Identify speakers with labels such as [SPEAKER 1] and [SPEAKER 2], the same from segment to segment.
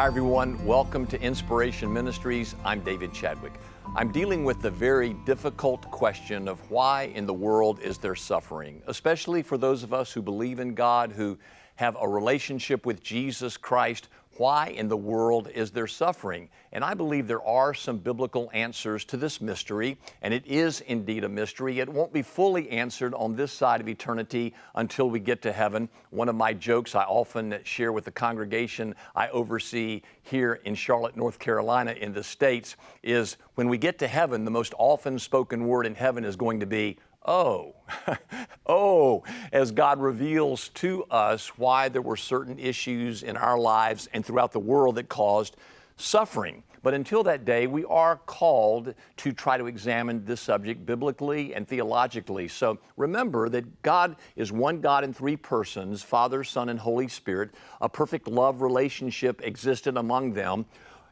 [SPEAKER 1] Hi everyone, welcome to Inspiration Ministries. I'm David Chadwick. I'm dealing with the very difficult question of why in the world is there suffering, especially for those of us who believe in God, who have a relationship with Jesus Christ. Why in the world is there suffering? And I believe there are some biblical answers to this mystery, and it is indeed a mystery. It won't be fully answered on this side of eternity until we get to heaven. One of my jokes I often share with the congregation I oversee here in Charlotte, North Carolina in the States is when we get to heaven, the most often spoken word in heaven is going to be, oh, oh, as God reveals to us why there were certain issues in our lives and throughout the world that caused suffering. But until that day, we are called to try to examine this subject biblically and theologically. So remember that God is one God in three persons, Father, Son, and Holy Spirit. A perfect love relationship existed among them.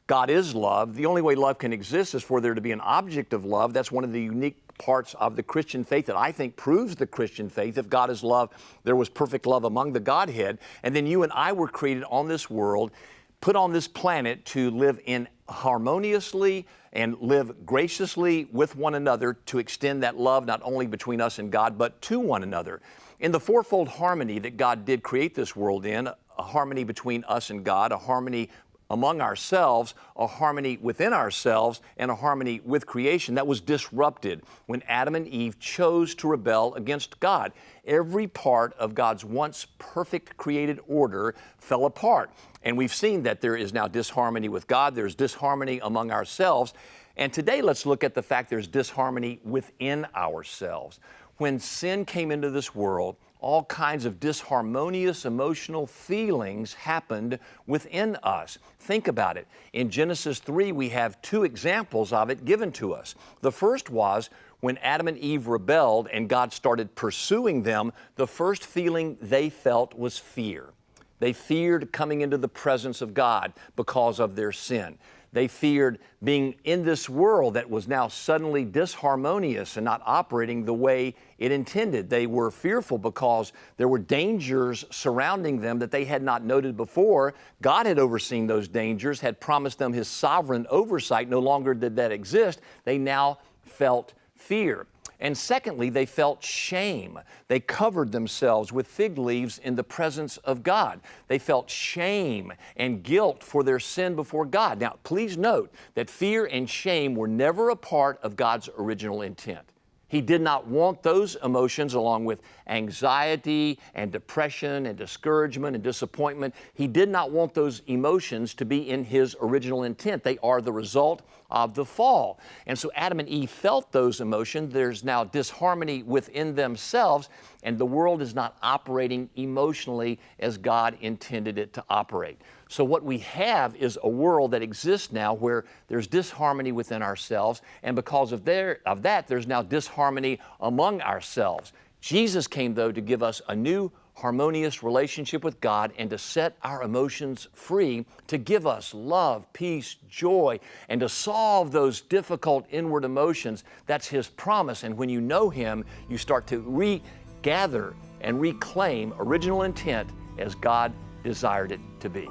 [SPEAKER 1] God is love. The only way love can exist is for there to be an object of love. That's one of the unique parts of the Christian faith that I think proves the Christian faith. If God is love, there was perfect love among the Godhead. And then you and I were created on this world, put on this planet to live in harmoniously and live graciously with one another to extend that love not only between us and God, but to one another. In the fourfold harmony that God did create this world in, a harmony between us and God, a harmony among ourselves, a harmony within ourselves, and a harmony with creation that was disrupted when Adam and Eve chose to rebel against God. Every part of God's once perfect created order fell apart. And we've seen that there is now disharmony with God, there's disharmony among ourselves. And today let's look at the fact there's disharmony within ourselves. When sin came into this world, all kinds of disharmonious emotional feelings happened within us. Think about it. In Genesis 3, we have two examples of it given to us. The first was when Adam and Eve rebelled and God started pursuing them, the first feeling they felt was fear. They feared coming into the presence of God because of their sin. They feared being in this world that was now suddenly disharmonious and not operating the way it intended. They were fearful because there were dangers surrounding them that they had not noted before. God had overseen those dangers, had promised them His sovereign oversight. No longer did that exist. They now felt fear. And secondly, they felt shame. They covered themselves with fig leaves in the presence of God. They felt shame and guilt for their sin before God. Now, please note that fear and shame were never a part of God's original intent. He did not want those emotions along with anxiety and depression and discouragement and disappointment. He did not want those emotions to be in His original intent. They are the result of the fall. And so Adam and Eve felt those emotions. There's now disharmony within themselves, and the world is not operating emotionally as God intended it to operate. So what we have is a world that exists now where there's disharmony within ourselves, and because of that, there's now disharmony among ourselves. Jesus came, though, to give us a new harmonious relationship with God and to set our emotions free, to give us love, peace, joy, and to solve those difficult inward emotions. That's His promise. And when you know Him, you start to regather and reclaim original intent as God desired it to be.